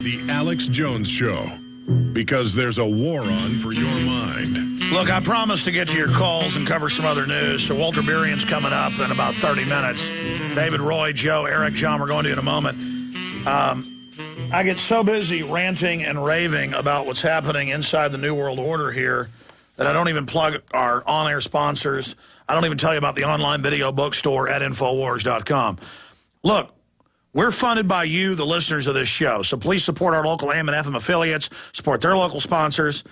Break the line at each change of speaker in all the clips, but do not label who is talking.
The Alex Jones Show. Because there's a war on for your mind.
Look, I promised to get to your calls and cover some other news. So Walter Berian's coming up in about 30 minutes. David, Roy, Joe, Eric, John, we're going to in a moment. I get so busy ranting and raving about what's happening inside the New World Order here that I don't even plug our on-air sponsors. I don't even tell you about the online video bookstore at Infowars.com. Look, we're funded by you, the listeners of this show. So please support our local AM and FM affiliates, support their local sponsors.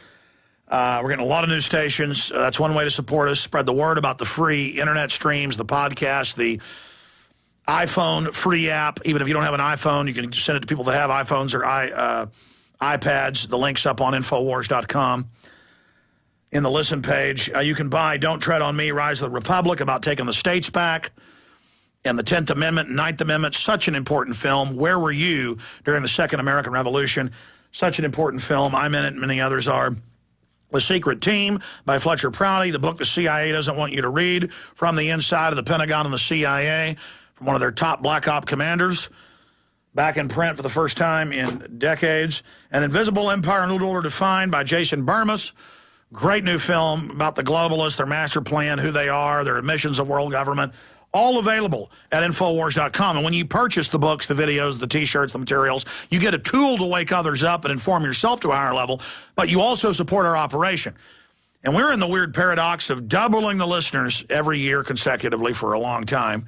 We're getting a lot of new stations. That's one way to support us. Spread the word about the free internet streams, the podcast, the iPhone free app. Even if you don't have an iPhone, you can send it to people that have iPhones or iPads. The link's up on Infowars.com. In the listen page, you can buy Don't Tread on Me, Rise of the Republic, about taking the states back. And the 10th Amendment, 9th Amendment, such an important film. Where were you during the Second American Revolution? Such an important film. I'm in it, many others are. The Secret Team by Fletcher Prouty, the book the CIA doesn't want you to read, from the inside of the Pentagon and the CIA, from one of their top black op commanders, back in print for the first time in decades. An Invisible Empire, New Order Defined by Jason Burmas. Great new film about the globalists, their master plan, who they are, their admissions of world government. All available at Infowars.com. And when you purchase the books, the videos, the T-shirts, the materials, you get a tool to wake others up and inform yourself to a higher level, but you also support our operation. And we're in the weird paradox of doubling the listeners every year consecutively for a long time.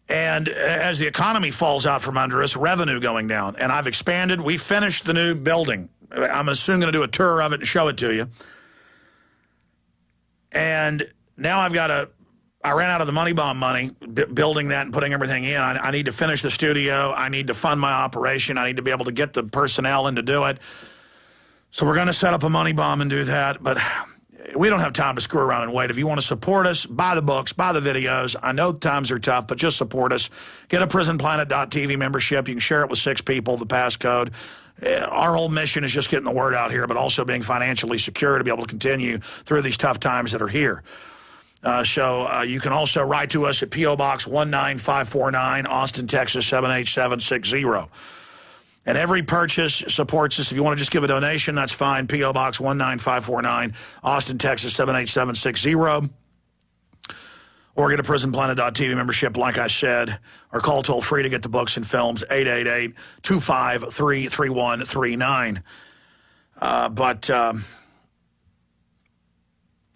And as the economy falls out from under us, revenue going down. And I've expanded. We finished the new building. I'm soon going to do a tour of it and show it to you. And now I ran out of the money bomb money, building that and putting everything in. I need to finish the studio. I need to fund my operation. I need to be able to get the personnel in to do it. So we're going to set up a money bomb and do that. But we don't have time to screw around and wait. If you want to support us, buy the books, buy the videos. I know times are tough, but just support us. Get a PrisonPlanet.tv membership. You can share it with 6 people, the passcode. Our whole mission is just getting the word out here, but also being financially secure to be able to continue through these tough times that are here. So you can also write to us at P.O. Box 19549, Austin, Texas 78760. And every purchase supports us. If you want to just give a donation, that's fine. P.O. Box 19549, Austin, Texas 78760. Or get a PrisonPlanet.tv membership, like I said, or call toll-free to get the books and films, 888-253-3139.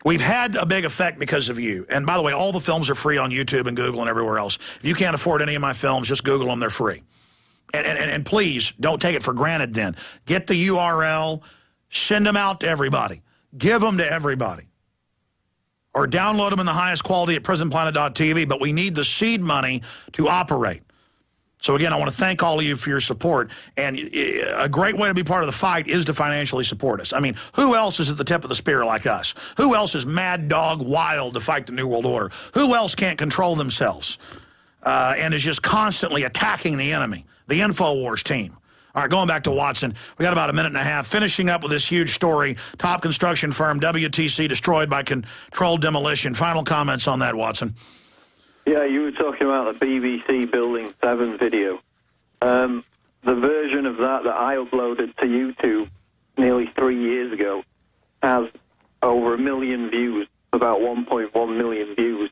We've had a big effect because of you. And by the way, all the films are free on YouTube and Google and everywhere else. If you can't afford any of my films, just Google them. They're free. And please, don't take it for granted then. Get the URL. Send them out to everybody. Give them to everybody. Or download them in the highest quality at PrisonPlanet.tv. But we need the seed money to operate. So, again, I want to thank all of you for your support. And a great way to be part of the fight is to financially support us. I mean, who else is at the tip of the spear like us? Who else is mad dog wild to fight the New World Order? Who else can't control themselves and is just constantly attacking the enemy? The InfoWars team. All right, going back to Watson, we got about a minute and a half. Finishing up with this huge story, top construction firm WTC destroyed by controlled demolition. Final comments on that, Watson.
Yeah, you were talking about the BBC Building 7 video. The version of that I uploaded to YouTube nearly 3 years ago has over 1 million views, about 1.1 million views.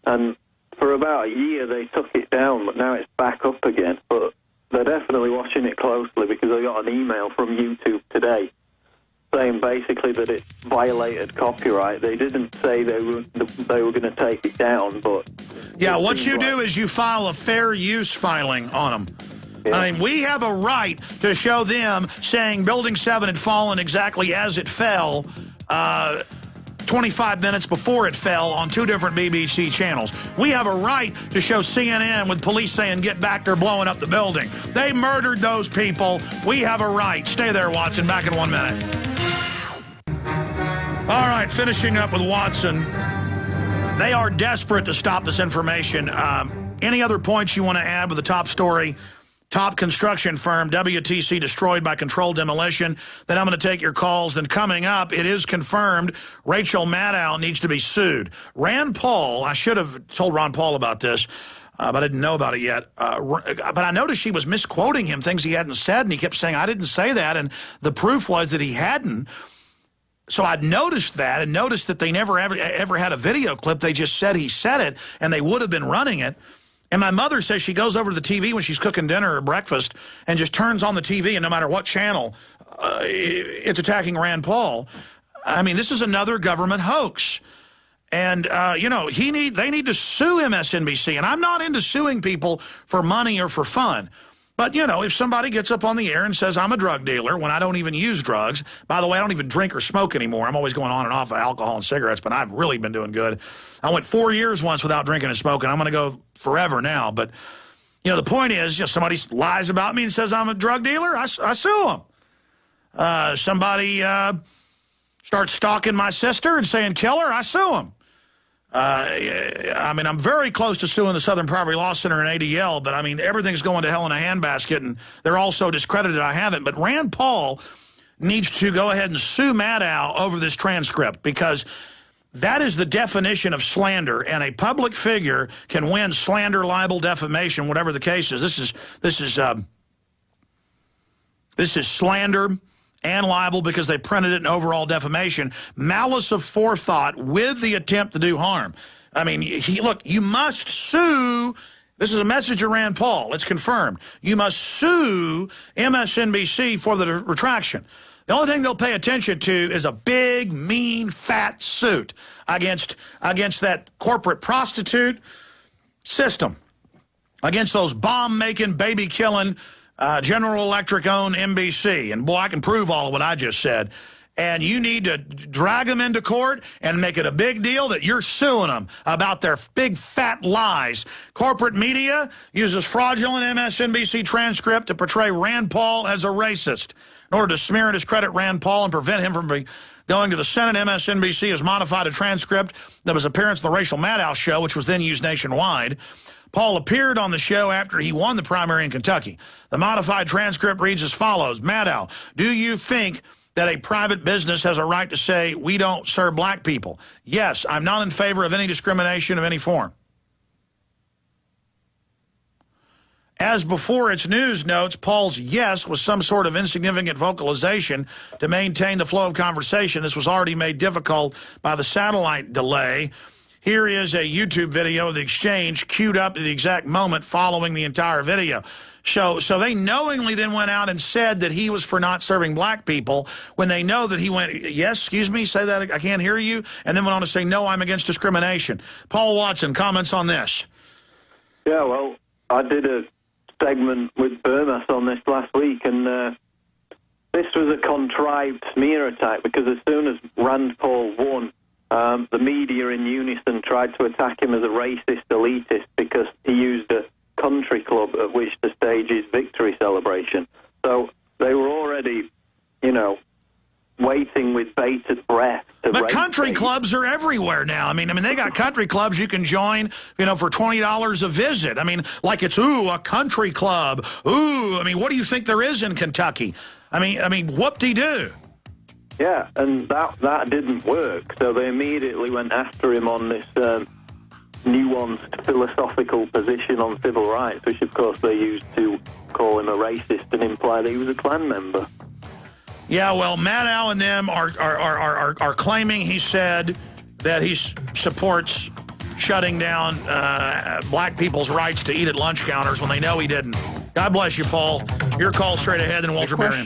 And for about a year they took it down, but now it's back up again. But they're definitely watching it closely because I got an email from YouTube today saying basically that it violated copyright. They didn't say they were going to take it down, but...
Yeah, what you do is you file a fair use filing on them. Yeah. I mean, we have a right to show them saying Building 7 had fallen exactly as it fell 25 minutes before it fell on 2 different BBC channels. We have a right to show CNN with police saying, get back, they're blowing up the building. They murdered those people. We have a right. Stay there, Watson. Back in 1 minute. All right, finishing up with Watson. They are desperate to stop this information. Any other points you want to add with the top story? Top construction firm, WTC, destroyed by controlled demolition. Then I'm going to take your calls. Then coming up, it is confirmed Rachel Maddow needs to be sued. Rand Paul, I should have told Ron Paul about this. but I didn't know about it yet. But I noticed she was misquoting him, things he hadn't said, and he kept saying, I didn't say that, and the proof was that he hadn't. So I'd noticed that and noticed that they never ever had a video clip. They just said he said it, and they would have been running it. And my mother says she goes over to the TV when she's cooking dinner or breakfast and just turns on the TV, and no matter what channel, it's attacking Rand Paul. I mean, this is another government hoax. And, you know, they need to sue MSNBC. And I'm not into suing people for money or for fun. But, you know, if somebody gets up on the air and says I'm a drug dealer when I don't even use drugs, by the way, I don't even drink or smoke anymore. I'm always going on and off of alcohol and cigarettes, but I've really been doing good. I went 4 years once without drinking and smoking. I'm going to go forever now. But, you know, the point is, you know, somebody lies about me and says I'm a drug dealer, I sue them. Somebody starts stalking my sister and saying kill her, I sue them. I mean, I'm very close to suing the Southern Poverty Law Center and ADL, but I mean, everything's going to hell in a handbasket, and they're all so discredited I haven't. But Rand Paul needs to go ahead and sue Maddow over this transcript, because that is the definition of slander, and a public figure can win slander, libel, defamation, whatever the case is. This is slander and libel because they printed it in overall defamation. Malice of forethought with the attempt to do harm. I mean, look, you must sue. This is a message of Rand Paul. It's confirmed. You must sue MSNBC for the retraction. The only thing they'll pay attention to is a big, mean, fat suit against that corporate prostitute system, against those bomb-making, baby-killing, General Electric-owned NBC. And, boy, I can prove all of what I just said. And you need to drag them into court and make it a big deal that you're suing them about their big, fat lies. Corporate media uses fraudulent MSNBC transcript to portray Rand Paul as a racist. In order to smear and discredit Rand Paul and prevent him from going to the Senate, MSNBC has modified a transcript that was appearance on the Rachel Maddow show, which was then used nationwide. Paul appeared on the show after he won the primary in Kentucky. The modified transcript reads as follows. Maddow, do you think that a private business has a right to say we don't serve black people? Yes, I'm not in favor of any discrimination of any form. As before, its news notes, Paul's yes was some sort of insignificant vocalization to maintain the flow of conversation. This was already made difficult by the satellite delay. Here is a YouTube video of the exchange queued up to the exact moment following the entire video. So they knowingly then went out and said that he was for not serving black people when they know that he went, yes, excuse me, say that, I can't hear you, and then went on to say, no, I'm against discrimination. Paul Watson, comments on this?
Yeah, well, I did a segment with Burmas on this last week, and this was a contrived smear attack, because as soon as Rand Paul won, the media in unison tried to attack him as a racist elitist because he used a country club at which to stage his victory celebration. So they were already, you know, waiting with bated breath.
But country clubs are everywhere now. I mean, they got country clubs you can join, you know, for $20 a visit. I mean, like it's, ooh, a country club. Ooh, I mean, what do you think there is in Kentucky? I mean, whoop-de-doo.
Yeah, and that didn't work. So they immediately went after him on this nuanced philosophical position on civil rights, which, of course, they used to call him a racist and imply that he was a Klan member.
Yeah, well, Maddow and them are claiming he said that he supports shutting down black people's rights to eat at lunch counters when they know he didn't. God bless you, Paul. Your call straight ahead, and Walter Berry.